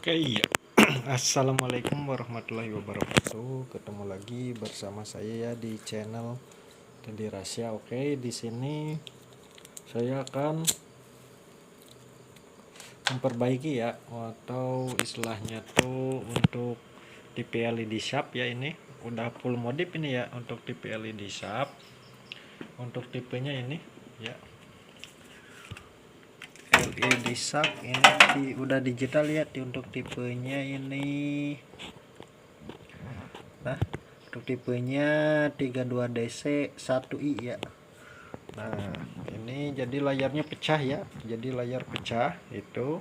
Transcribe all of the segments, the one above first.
Oke, iya. Assalamualaikum warahmatullahi wabarakatuh. Ketemu lagi bersama saya ya di channel Teddy Rasya. Oke, di sini saya akan memperbaiki ya, atau istilahnya tuh untuk TV LED Sharp ya. Ini udah full modif ini ya untuk TV LED Sharp. Untuk tipenya ini ya, LED Sharp ini udah digital ya untuk tipenya ini. Nah, untuk tipenya 32DC 1i ya. Nah, ini jadi layarnya pecah ya. Jadi layar pecah itu.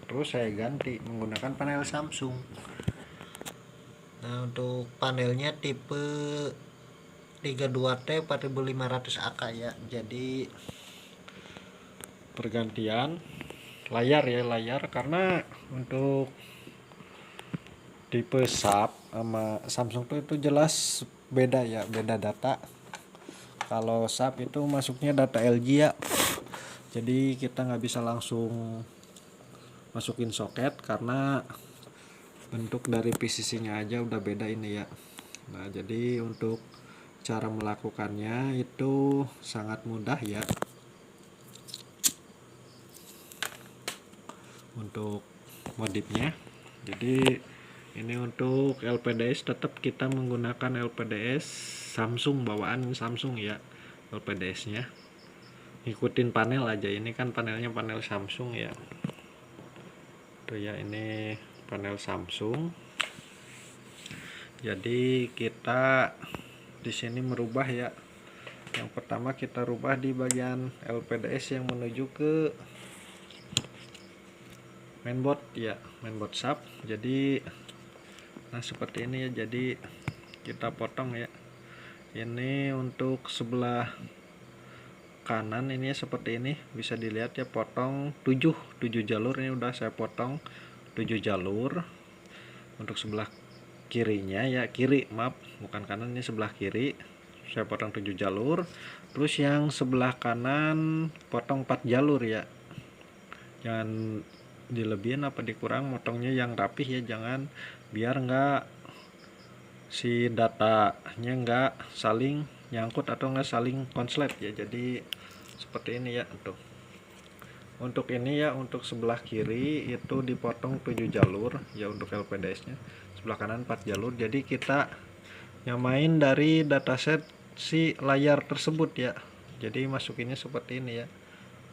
Terus saya ganti menggunakan panel Samsung. Nah, untuk panelnya tipe 32T 4500AK ya. Jadi pergantian layar ya, layar karena untuk tipe Sharp sama Samsung tuh itu jelas beda ya, beda data. Kalau Sharp itu masuknya data LG ya, jadi kita nggak bisa langsung masukin soket karena bentuk dari PCC nya aja udah beda ini ya. Nah, jadi untuk cara melakukannya itu sangat mudah ya. Untuk modifnya, jadi ini untuk LPDS tetap kita menggunakan LPDS Samsung, bawaan Samsung ya. LPDS nya ikutin panel aja, ini kan panelnya panel Samsung ya. Tuh ya, ini panel Samsung. Jadi kita di sini merubah ya. Yang pertama kita rubah di bagian LPDS yang menuju ke mainboard ya, mainboard Sharp. Jadi nah seperti ini ya, jadi kita potong ya. Ini untuk sebelah kanan ini ya, seperti ini bisa dilihat ya, potong 7 jalur. Ini udah saya potong 7 jalur. Untuk sebelah kirinya ya, kiri maaf, bukan kanan, ini sebelah kiri saya potong 7 jalur. Terus yang sebelah kanan potong 4 jalur ya. Jangan dilebihin apa dikurang, motongnya yang rapih ya, jangan, biar enggak si datanya enggak saling nyangkut atau enggak saling konslet ya. Jadi seperti ini ya. Tuh, untuk ini ya, untuk sebelah kiri itu dipotong 7 jalur ya untuk LPDS nya, sebelah kanan 4 jalur. Jadi kita nyamain dari dataset si layar tersebut ya. Jadi masukinnya seperti ini ya.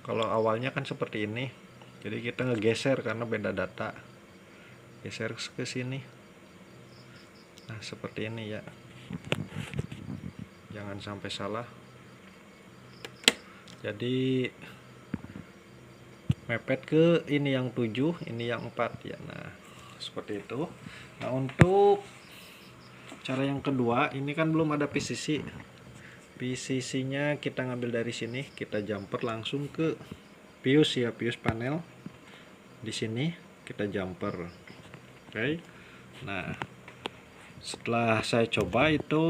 Kalau awalnya kan seperti ini, jadi kita ngegeser karena beda data, geser ke sini. Nah, seperti ini ya, jangan sampai salah. Jadi mepet ke ini yang 7, ini yang 4 ya. Nah, seperti itu. Nah, untuk cara yang kedua, ini kan belum ada PCC. PCC nya kita ngambil dari sini, kita jumper langsung ke fuse ya, fuse panel. Di sini kita jumper. Oke. Nah, setelah saya coba itu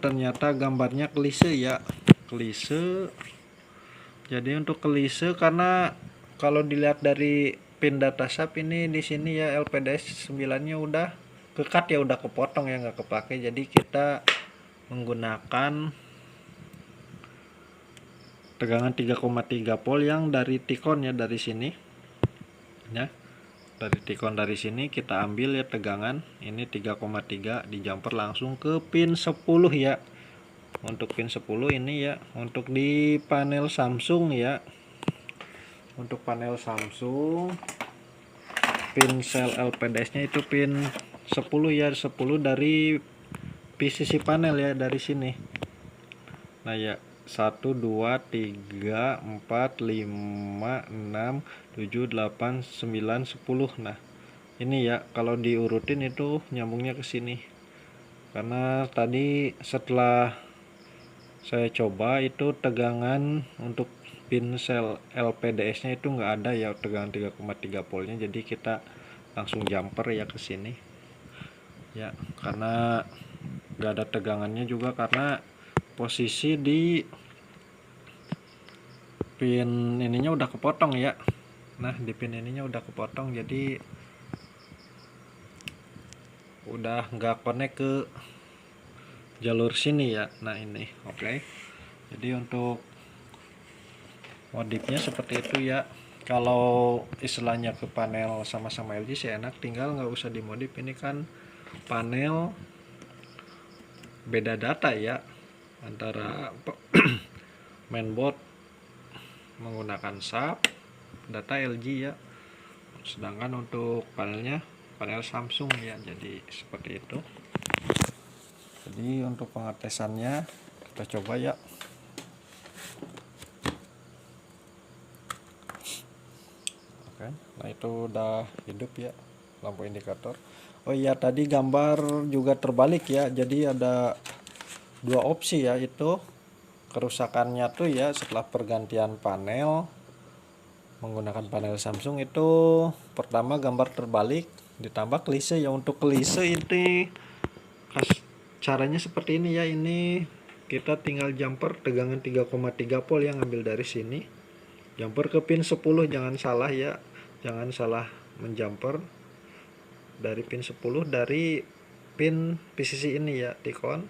ternyata gambarnya klise ya, klise. Jadi untuk klise karena kalau dilihat dari pin data Sharp ini di sini ya, LPDS 9-nya udah kekat ya, udah kepotong ya, nggak kepake. Jadi kita menggunakan tegangan 3,3 volt yang dari Ticon ya, dari sini ya. Dari Ticon dari sini kita ambil ya tegangan ini 3,3, di jumper langsung ke pin 10 ya. Untuk pin 10 ini ya, untuk di panel Samsung ya. Untuk panel Samsung pin sel LPDS nya itu pin 10 ya, 10 dari PCC panel ya, dari sini. Nah ya, 1 2 3 4 5 6 7 8 9 10. Nah, ini ya, kalau diurutin itu nyambungnya ke sini. Karena tadi setelah saya coba itu tegangan untuk pin sel LPDS nya itu nggak ada ya, tegangan 3,3 voltnya. Jadi kita langsung jumper ya ke sini ya, karena nggak ada tegangannya juga, karena posisi di pin ininya udah kepotong ya. Nah, di pin ininya udah kepotong, jadi udah nggak connect ke jalur sini ya. Nah ini oke. Jadi untuk modifnya seperti itu ya. Kalau istilahnya ke panel sama-sama LG sih enak, tinggal nggak usah dimodif. Ini kan panel beda data ya, antara mainboard menggunakan SAP, data LG ya, sedangkan untuk panelnya panel Samsung ya. Jadi seperti itu. Jadi untuk pengetesannya kita coba ya. Oke, nah itu udah hidup ya lampu indikator. Oh iya, tadi gambar juga terbalik ya. Jadi ada dua opsi ya, itu kerusakannya tuh ya setelah pergantian panel menggunakan panel Samsung. Itu pertama gambar terbalik ditambah klise ya. Untuk klise ini caranya seperti ini ya. Ini kita tinggal jumper tegangan 3,3 volt yang ambil dari sini, jumper ke pin 10, jangan salah ya, jangan salah menjumper dari pin 10 dari pin PCC ini ya, Tikon.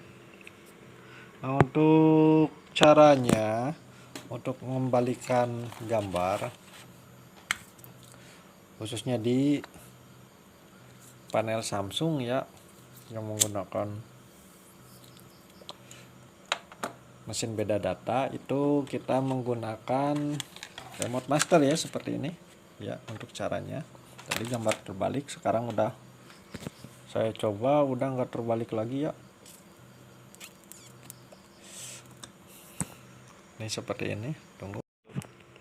Nah untuk caranya, untuk mengembalikan gambar khususnya di panel Samsung ya yang menggunakan mesin beda data, itu kita menggunakan remote master ya seperti ini ya. Untuk caranya tadi gambar terbalik, sekarang udah saya coba udah nggak terbalik lagi ya. Ini seperti ini, tunggu.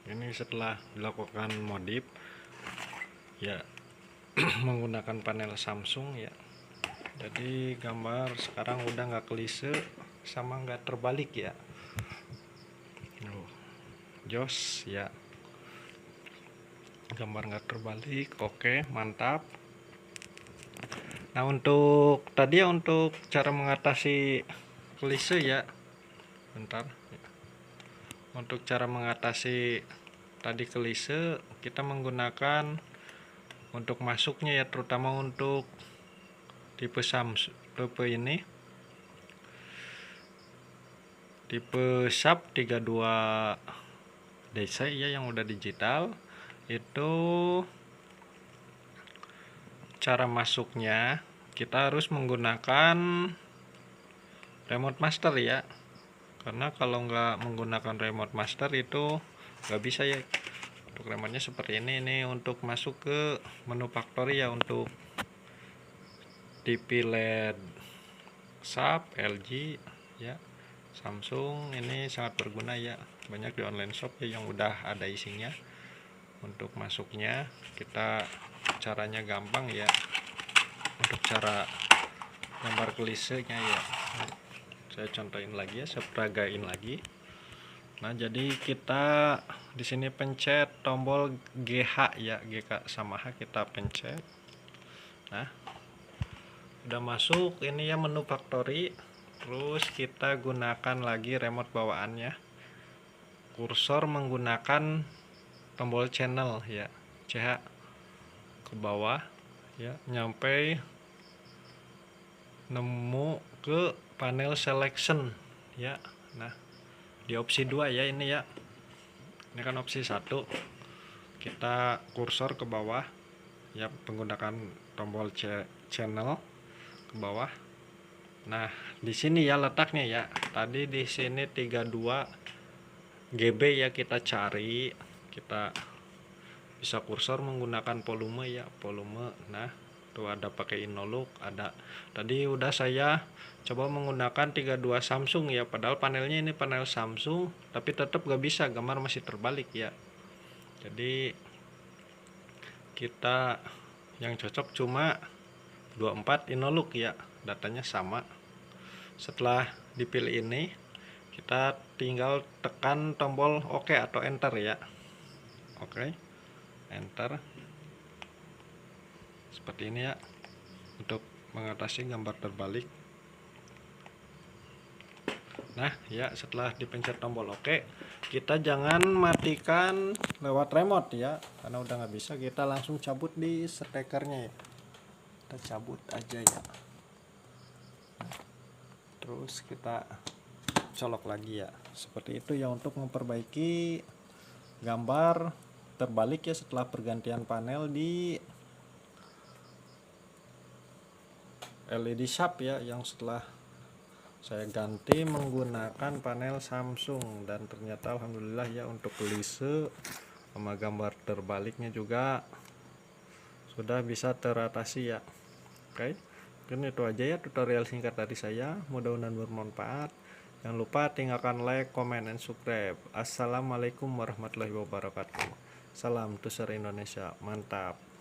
Ini setelah dilakukan modif ya menggunakan panel Samsung ya, jadi gambar sekarang udah nggak klise sama nggak terbalik ya. Jos ya, gambar nggak terbalik. Oke, mantap. Nah untuk tadi ya, untuk cara mengatasi klise ya, bentar. Untuk cara mengatasi tadi klise, kita menggunakan untuk masuknya ya, terutama untuk tipe Samsung, tipe ini, tipe SAP 32 DC ya yang udah digital. Itu cara masuknya kita harus menggunakan remote master ya, karena kalau nggak menggunakan remote master itu nggak bisa ya. Untuk remote-nya seperti ini untuk masuk ke menu factory ya. Untuk TV LED SAP, LG ya, Samsung ini sangat berguna ya, banyak di online shop ya yang udah ada isinya. Untuk masuknya kita caranya gampang ya. Untuk cara gambar klisenya ya, saya contohin lagi ya, saya peragain lagi. Nah jadi kita di sini pencet tombol GH ya, GK sama H kita pencet. Nah udah masuk ini ya menu factory. Terus kita gunakan lagi remote bawaannya, kursor menggunakan tombol channel ya, CH ke bawah ya, nyampe nemu ke panel selection ya. Nah di opsi 2 ya ini ya, ini kan opsi 1, kita kursor ke bawah ya menggunakan tombol channel ke bawah. Nah di sini ya letaknya ya, tadi di sini 32 GB ya, kita cari, kita bisa kursor menggunakan volume ya, volume. Nah tuh ada pakai Innolook, ada. Tadi udah saya coba menggunakan 32 Samsung ya, padahal panelnya ini panel Samsung, tapi tetap gak bisa, gambar masih terbalik ya. Jadi kita yang cocok cuma 24 Innolook ya, datanya sama. Setelah dipilih ini, kita tinggal tekan tombol OK atau enter ya. Oke, enter. Seperti ini ya untuk mengatasi gambar terbalik. Nah ya, setelah dipencet tombol OK, kita jangan matikan lewat remote ya, karena udah nggak bisa. Kita langsung cabut di stekernya ya, kita cabut aja ya. terus kita colok lagi ya. Seperti itu ya untuk memperbaiki gambar terbalik ya setelah pergantian panel di LED Sharp ya, yang setelah saya ganti menggunakan panel Samsung, dan ternyata alhamdulillah ya untuk lise sama gambar terbaliknya juga sudah bisa teratasi ya. Oke, mungkin itu aja ya tutorial singkat dari saya, mudah-mudahan bermanfaat. Jangan lupa tinggalkan like, comment, and subscribe. Assalamualaikum warahmatullahi wabarakatuh. Salam Tuser Indonesia, mantap.